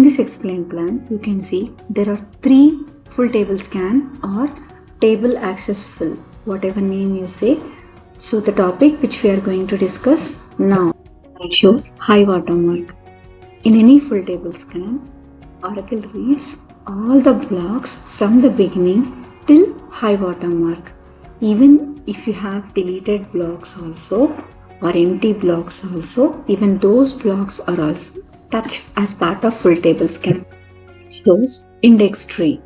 this explained plan, you can see there are 3 full table scan or table access fill, whatever name you say. So the topic which we are going to discuss now, it shows high watermark. In any full table scan, Oracle reads all the blocks from the beginning till high watermark. Even if you have deleted blocks also or empty blocks also, even those blocks are also touched as part of full table scan. Shows index tree.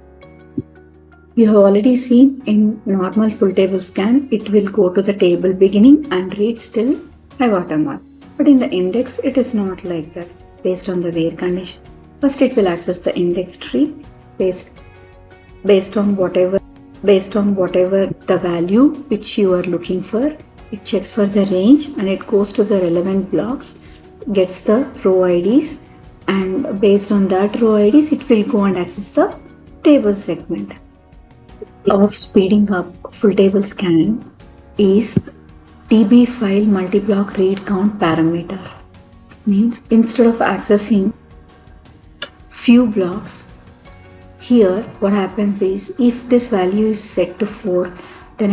You have already seen in normal full table scan, it will go to the table beginning and read till high watermark. But in the index, it is not like that. Based on the where condition, first it will access the index tree based on whatever the value which you are looking for. It checks for the range and it goes to the relevant blocks, gets the row IDs, and based on that row IDs, it will go and access the table segment. Of speeding up full table scan is TB file multi-block read count parameter. Means instead of accessing few blocks, here what happens is if this value is set to 4, then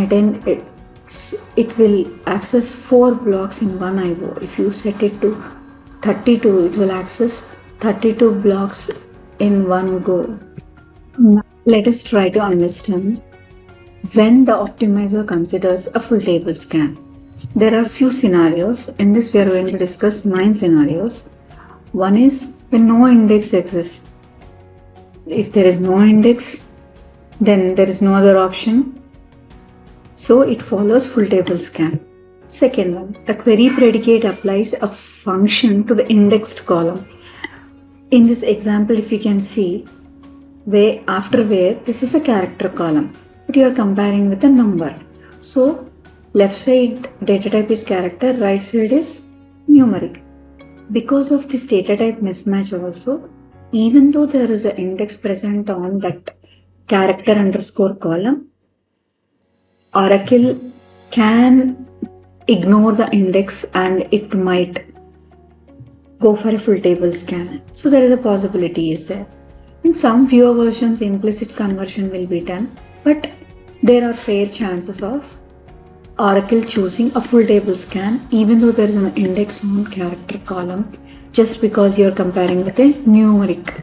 it will access 4 blocks in one IO. If you set it to 32, it will access 32 blocks in one go. Now, let us try to understand when the optimizer considers a full table scan. There are few scenarios. In this we are going to discuss 9 scenarios. One is when no index exists. If there is no index, then there is no other option. So it follows full table scan. Second one, the query predicate applies a function to the indexed column. In this example, if you can see, where this is a character column, but you are comparing with a number. So left side data type is character, right side is numeric. Because of this data type mismatch also, even though there is an index present on that character underscore column, Oracle can ignore the index and it might go for a full table scan. So there is a possibility is there. In some fewer versions, implicit conversion will be done, but there are fair chances of Oracle choosing a full table scan even though there is an index on character column, just because you are comparing with a numeric.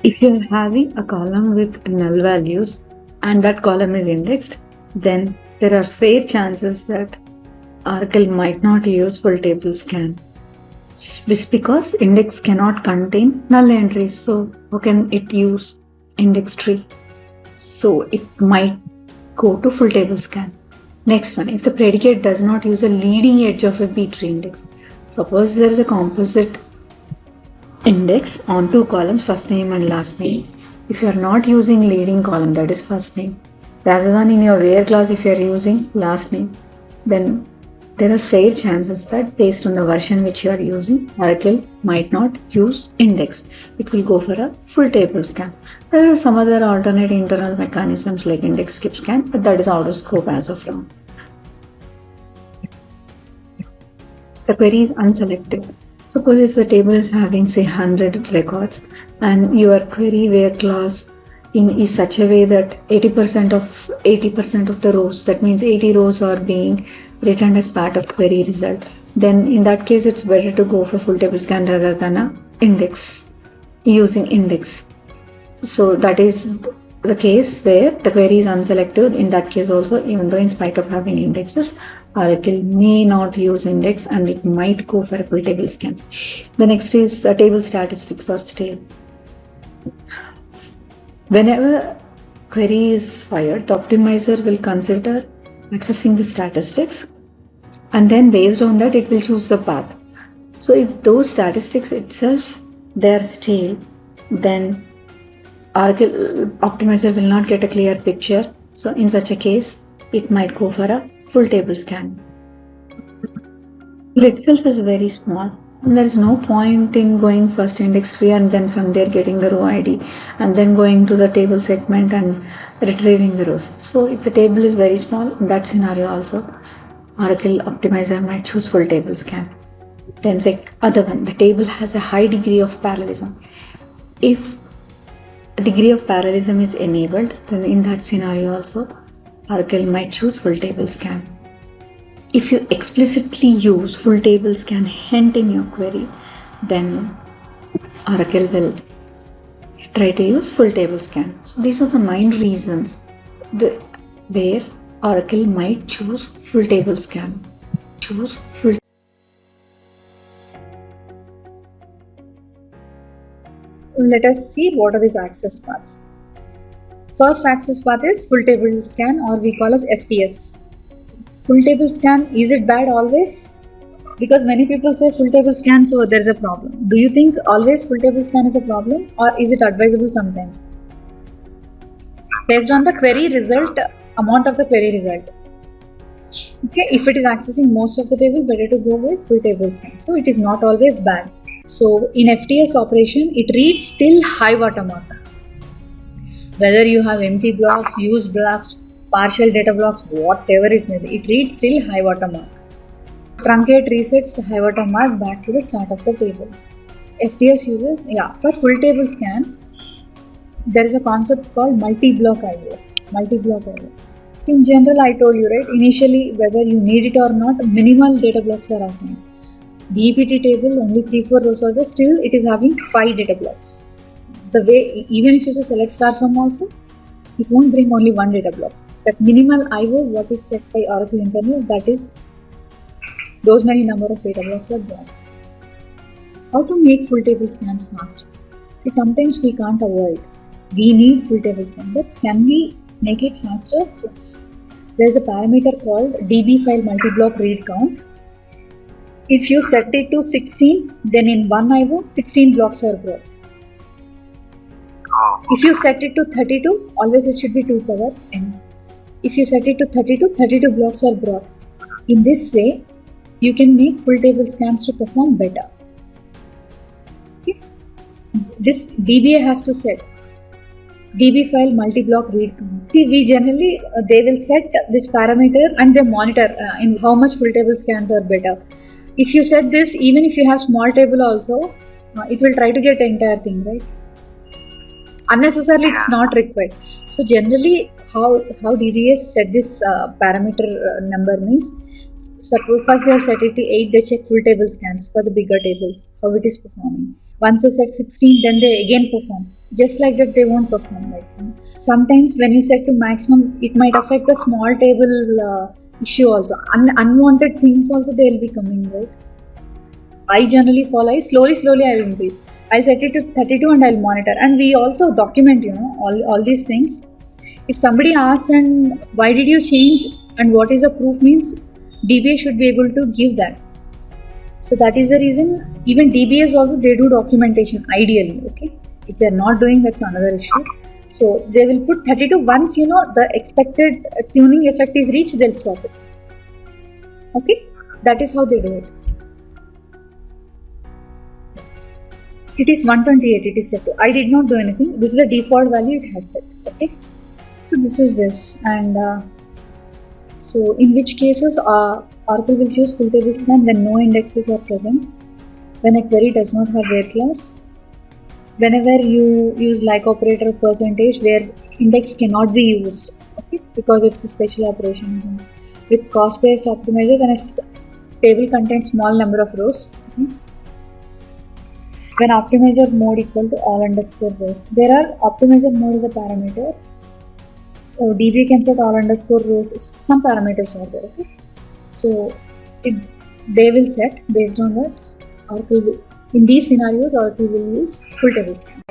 If you are having a column with null values and that column is indexed, then there are fair chances that Oracle might not use full table scan. It's because index cannot contain null entries, so how can it use index tree? So it might go to full table scan. Next one, if the predicate does not use a leading edge of a B-tree index. Suppose there is a composite index on 2 columns, first name and last name. If you are not using leading column, that is first name, rather than in your where clause if you are using last name, then there are fair chances that based on the version which you are using, Oracle might not use index. It will go for a full table scan. There are some other alternate internal mechanisms like index skip scan, but that is out of scope as of now. The query is unselected. Suppose if the table is having say 100 records and your query where clause is such a way that 80% of the rows, that means 80 rows are being returned as part of query result, then in that case it's better to go for full table scan rather than a index, using index. So that is the case where the query is unselected. In that case also, even though in spite of having indexes, Oracle may not use index and it might go for a full table scan. The next is table statistics or stale. Whenever query is fired, the optimizer will consider accessing the statistics, and then based on that it will choose the path. So if those statistics itself they are stale, then Oracle optimizer will not get a clear picture. So in such a case, it might go for a full table scan. It itself is very small. And there is no point in going first index tree and then from there getting the row ID and then going to the table segment and retrieving the rows. So if the table is very small, in that scenario also, Oracle optimizer might choose full table scan. Then other one, the table has a high degree of parallelism. If a degree of parallelism is enabled, then in that scenario also Oracle might choose full table scan. If you explicitly use full table scan hint in your query, then Oracle will try to use full table scan. So these are the 9 reasons where Oracle might choose full table scan. Let us see what are these access paths. First access path is full table scan, or we call as FTS. Full table scan, is it bad always? Because many people say full table scan, so there is a problem. Do you think always full table scan is a problem, or is it advisable sometimes? Based on the query result, amount of the query result. Okay, if it is accessing most of the table, better to go with full table scan. So it is not always bad. So in FTS operation, it reads till high watermark. Whether you have empty blocks, used blocks, partial data blocks, whatever it may be, it reads till high watermark. Truncate resets the high watermark back to the start of the table. FTS uses, for full table scan, there is a concept called multi-block IO. So in general, I told you, right, initially whether you need it or not, minimal data blocks are assigned. DEPT table, only 3-4 rows are there, still it is having 5 data blocks. The way, even if you say select star from also, it won't bring only 1 data block. That minimal IO, what is set by Oracle internal, that is those many number of data blocks are there. How to make full table scans fast? See, sometimes we can't avoid. We need full table scan, but can we make it faster? Yes. There is a parameter called db file multi-block read count. If you set it to 16, then in one IO, 16 blocks are brought. If you set it to 32, always it should be 2 power n. If you set it to 32, 32 blocks are brought. In this way, you can make full table scans to perform better. Okay. This DBA has to set DB file multi-block read count. See, we generally, they will set this parameter and they monitor in how much full table scans are better. If you set this, even if you have small table also, it will try to get the entire thing, right? Unnecessarily, it's not required. So generally, how DBAs set this parameter number means, suppose first they'll set it to 8, they check full table scans for the bigger tables, how it is performing. Once they set 16, then they again perform. Just like that, they won't perform. Right? Sometimes when you set to maximum, it might affect the small table issue also. Unwanted things also they will be coming, right? I generally follow, slowly I will increase. I'll set it to 32 and I'll monitor. And we also document, all these things. If somebody asks, and why did you change and what is the proof means, DBA should be able to give that. So that is the reason, even DBAs also, they do documentation ideally, okay? If they're not doing, that's another issue. So they will put 32, once the expected tuning effect is reached, they'll stop it. Okay? That is how they do it. It is 128, it is set to. I did not do anything. This is the default value it has set. Okay? So this is this. And so in which cases Oracle will choose full table scan when no indexes are present, when a query does not have where clause, whenever you use like operator percentage where index cannot be used, okay, because it's a special operation. With cost based optimizer, when a table contains small number of rows, okay? When optimizer mode equal to all underscore rows. There are optimizer mode is a parameter. DB can set all underscore rows. Some parameters are there. Okay, so they will set based on that. Oracle will, in these scenarios, Oracle will use full table scan.